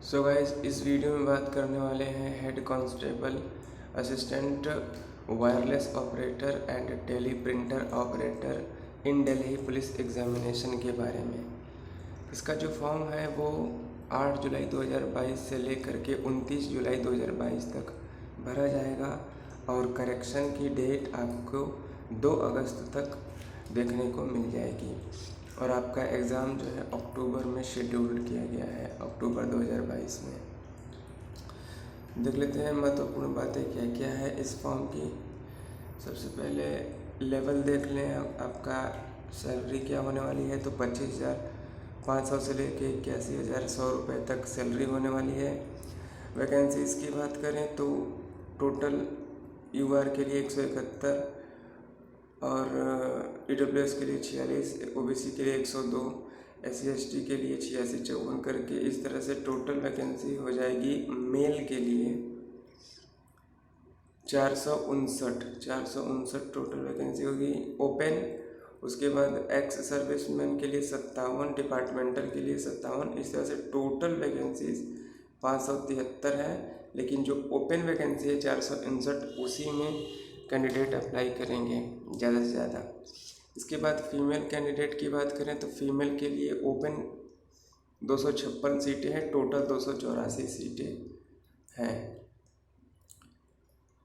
So guys, इस video में बात करने वाले हैं head constable, assistant wireless operator and tele printer operator in Delhi police examination के बारे में। इसका जो फॉर्म है वो 8 जुलाई 2022 से लेकर के 29 जुलाई 2022 तक भरा जाएगा और करेक्शन की डेट आपको 2 अगस्त तक देखने को मिल जाएगी और आपका एग्ज़ाम जो है अक्टूबर में शेड्यूल किया गया है, अक्टूबर 2022 में। देख लेते हैं महत्वपूर्ण बातें क्या क्या है इस फॉर्म की। सबसे पहले लेवल देख लें, आपका सैलरी क्या होने वाली है। तो 25,500 से लेके 81,100 रुपये तक सैलरी होने वाली है। वैकेंसीज़ की बात करें तो टोटल यूआर के लिए 171 और EWS के लिए 46, OBC के लिए 102, SC/ST के लिए 86-54 करके इस तरह से टोटल वैकेंसी हो जाएगी। मेल के लिए 459 टोटल वैकेंसी होगी ओपन। उसके बाद एक्स सर्विसमैन के लिए 57, डिपार्टमेंटल के लिए 57। इस तरह से टोटल वैकेंसीज 573 है। लेकिन जो ओपन वैकेंसी है 459, उसी में कैंडिडेट अप्लाई करेंगे ज़्यादा से ज़्यादा। इसके बाद फीमेल कैंडिडेट की बात करें तो फीमेल के लिए ओपन 256 सीटें हैं, टोटल 284 सीटें हैं।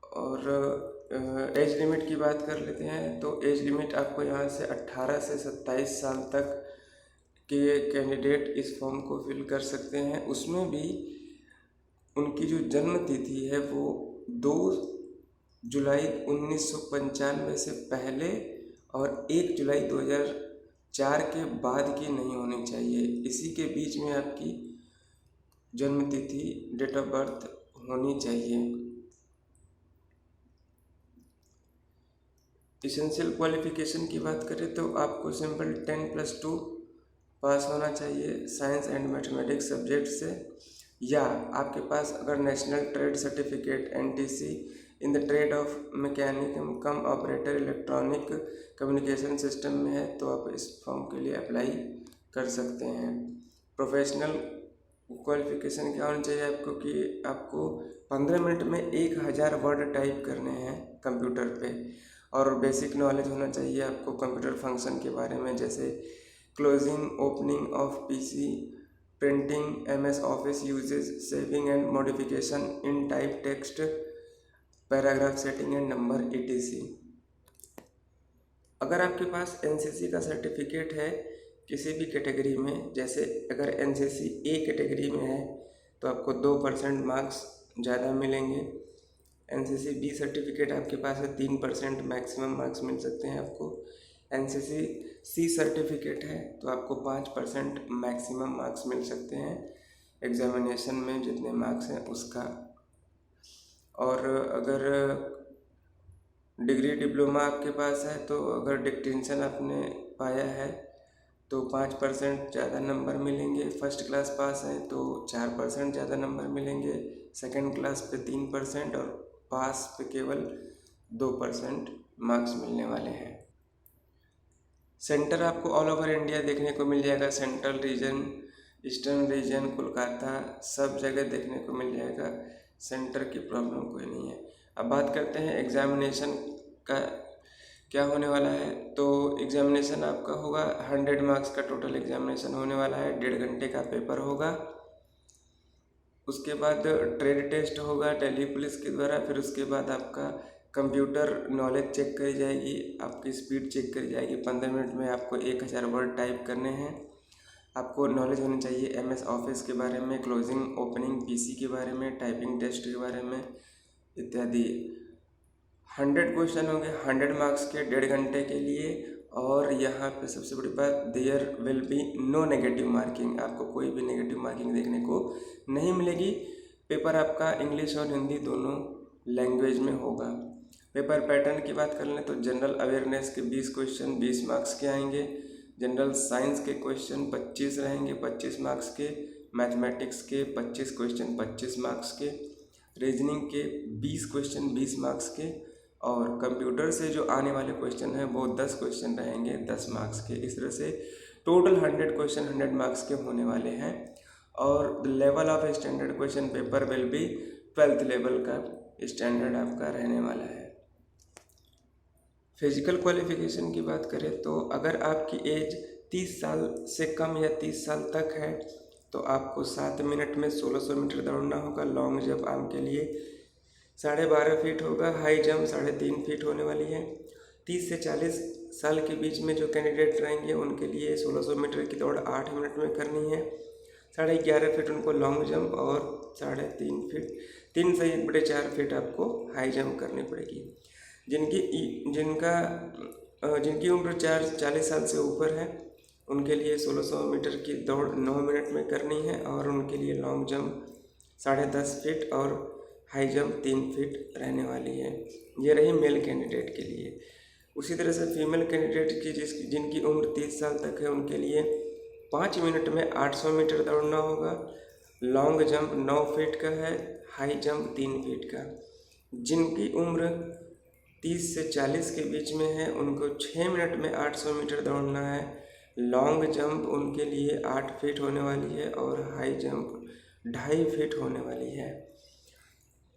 और एज लिमिट की बात कर लेते हैं तो एज लिमिट आपको यहाँ से 18 से 27 साल तक के कैंडिडेट इस फॉर्म को फिल कर सकते हैं। उसमें भी उनकी जो जन्म तिथि है वो 2 जुलाई 1995 से पहले और 1 जुलाई 2004 के बाद की नहीं होनी चाहिए। इसी के बीच में आपकी जन्म तिथि, डेट ऑफ बर्थ होनी चाहिए। इसेंशियल क्वालिफिकेशन की बात करें तो आपको सिंपल 10+2 पास होना चाहिए साइंस एंड मैथमेटिक्स सब्जेक्ट से, या आपके पास अगर national trade certificate NTC in the trade off mechanic come operator electronic communication system में है तो आप इस फॉर्म के लिए अप्लाई कर सकते हैं। प्रोफेशनल क्वालिफिकेशन क्या होनी चाहिए आपको कि आपको 15 मिनट में 1000 वर्ड टाइप करने हैं कंप्यूटर पे, और बेसिक नॉलेज होना चाहिए आपको कंप्यूटर फंक्शन के बारे में, जैसे closing opening of PC, printing, MS office usage, saving and modification in type text, paragraph setting and number ETC। अगर आपके पास NCC का सर्टिफिकेट है किसी भी कैटेगरी में, जैसे अगर NCC A कैटेगरी में है तो आपको 2% मार्क्स ज़्यादा मिलेंगे। NCC B सर्टिफिकेट आपके पास है 3% मैक्सिमम मार्क्स मिल सकते हैं आपको। NCC C सर्टिफिकेट है तो आपको 5% मैक्सिमम मार्क्स मिल सकते हैं एग्जामिनेशन में जितने मार्क्स हैं उसका। और अगर डिग्री डिप्लोमा आपके पास है तो अगर डिस्टिंक्शन आपने पाया है तो 5% ज़्यादा नंबर मिलेंगे। फर्स्ट क्लास पास है तो 4% ज़्यादा नंबर मिलेंगे, सेकंड क्लास पे 3% और पास पे केवल 2% मार्क्स मिलने वाले हैं। सेंटर आपको ऑल ओवर इंडिया देखने को मिल जाएगा, central region, eastern region, Kolkata, सब जगह देखने को मिल जाएगा। सेंटर की प्रॉब्लम कोई नहीं है। अब बात करते हैं एग्जामिनेशन का क्या होने वाला है। तो एग्जामिनेशन आपका होगा 100 मार्क्स का टोटल एग्जामिनेशन होने वाला है, 1.5 घंटे का पेपर होगा। उसके बाद ट्रेड टेस्ट होगा दिल्ली पुलिस के द्वारा। फिर उसके बाद आपका कंप्यूटर नॉलेज चेक करी जाएगी, आपकी स्पीड चेक करी जाएगी। 15 मिनट में आपको 1000 वर्ड टाइप करने हैं। आपको नॉलेज होनी चाहिए MS ऑफिस के बारे में, क्लोजिंग ओपनिंग PC के बारे में, टाइपिंग टेस्ट के बारे में इत्यादि। 100 क्वेश्चन होंगे 100 मार्क्स के 1.5 घंटे के लिए। और यहाँ पे सबसे बड़ी बात, there will be no negative marking, आपको कोई भी नेगेटिव मार्किंग देखने को नहीं मिलेगी। पेपर आपका इंग्लिश और हिंदी दोनों लैंग्वेज में होगा। पेपर पैटर्न की बात कर लें तो जनरल अवेयरनेस के 20 क्वेश्चन 20 मार्क्स के आएंगे, जनरल साइंस के क्वेश्चन 25 रहेंगे 25 मार्क्स के, मैथमेटिक्स के 25 क्वेश्चन 25 मार्क्स के, रीजनिंग के 20 क्वेश्चन 20 मार्क्स के, और कंप्यूटर से जो आने वाले क्वेश्चन हैं वो 10 क्वेश्चन रहेंगे 10 मार्क्स के। इस तरह से टोटल 100 क्वेश्चन 100 मार्क्स के होने वाले हैं। और the level of standard question paper will be 12th level का स्टैंडर्ड आपका रहने वाला है। फिजिकल क्वालिफिकेशन की बात करें तो अगर आपकी एज 30 साल से कम या 30 साल तक है तो आपको 7 मिनट में 1600 मीटर दौड़ना होगा। लॉन्ग जंप आपके लिए 12.5 फीट होगा। हाई जंप 3.5 फीट होने वाली है। 30 से 40 साल के बीच में जो कैंडिडेट रहेंगे उनके लिए 1600 मीटर की दौड़ 8 मिनट में करनी है। 11.5 फीट उनको लॉन्ग जंप और 3.5 फीट 3 से 1/4 फीट आपको हाई जंप करनी पड़ेगी। जिनकी उम्र 40 साल से ऊपर है उनके लिए 1600 मीटर की दौड़ 9 मिनट में करनी है और उनके लिए लॉन्ग जंप 10.5 फीट और हाई जंप 3 फीट रहने वाली है। ये रही मेल कैंडिडेट के लिए। उसी तरह से फीमेल कैंडिडेट की जिनकी उम्र 30 साल तक है उनके लिए 5 मिनट में 800 मीटर दौड़ना होगा। लॉन्ग जंप 9 फीट का है, हाई जंप 3 फीट का। जिनकी उम्र 30 से 40 के बीच में है उनको 6 मिनट में 800 मीटर दौड़ना है। लॉन्ग जंप उनके लिए 8 फीट होने वाली है और हाई जंप 2.5 फीट होने वाली है।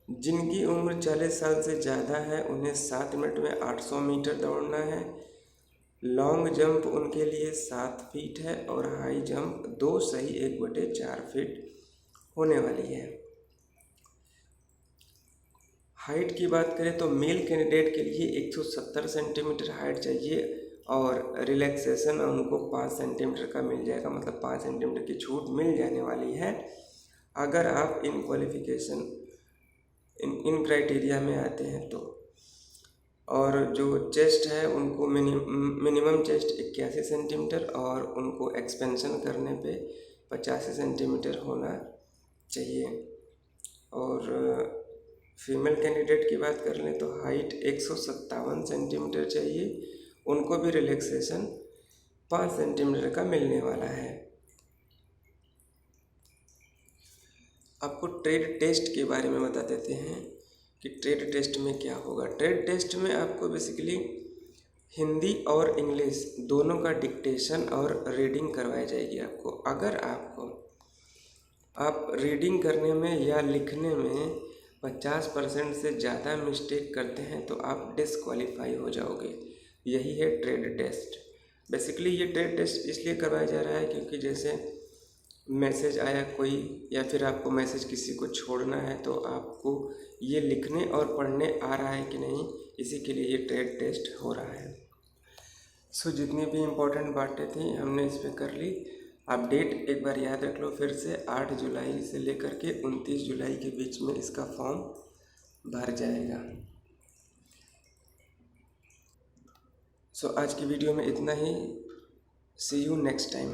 जिनकी उम्र 40 साल से ज़्यादा है उन्हें 7 मिनट में 800 मीटर दौड़ना है। लॉन्ग जंप उनके लिए 7 फीट है और हाई जंप 2 सही 1/4 फीट होने वाली है। हाइट की बात करें तो मेल कैंडिडेट के लिए 170 सेंटीमीटर हाइट चाहिए और रिलैक्सेशन उनको 5 सेंटीमीटर का मिल जाएगा, मतलब 5 सेंटीमीटर की छूट मिल जाने वाली है अगर आप इन क्वालिफिकेशन इन क्राइटेरिया में आते हैं तो। और जो चेस्ट है उनको मिनिमम चेस्ट 81 सेंटीमीटर और उनको एक्सपेंशन करने पे 85 सेंटीमीटर होना चाहिए। और फीमेल कैंडिडेट की बात कर लें तो हाइट 157 सेंटीमीटर चाहिए, उनको भी रिलैक्सेशन 5 सेंटीमीटर का मिलने वाला है। आपको ट्रेड टेस्ट के बारे में बता देते हैं कि ट्रेड टेस्ट में क्या होगा। ट्रेड टेस्ट में आपको बेसिकली हिंदी और इंग्लिश दोनों का डिक्टेशन और रीडिंग करवाई जाएगी आपको। अगर आप रीडिंग करने में या लिखने में 50% से ज़्यादा मिस्टेक करते हैं तो आप डिसक्वालीफाई हो जाओगे। यही है ट्रेड टेस्ट। बेसिकली ये ट्रेड टेस्ट इसलिए करवाया जा रहा है क्योंकि जैसे मैसेज आया कोई या फिर आपको मैसेज किसी को छोड़ना है तो आपको ये लिखने और पढ़ने आ रहा है कि नहीं, इसी के लिए ये ट्रेड टेस्ट हो रहा है। सो जितनी भी इम्पोर्टेंट बातें थी हमने इस पर कर ली। आप डेट एक बार याद रख लो फिर से, 8 जुलाई से लेकर के 29 जुलाई के बीच में इसका फॉर्म भर जाएगा। सो आज की वीडियो में इतना ही। सी यू नेक्स्ट टाइम।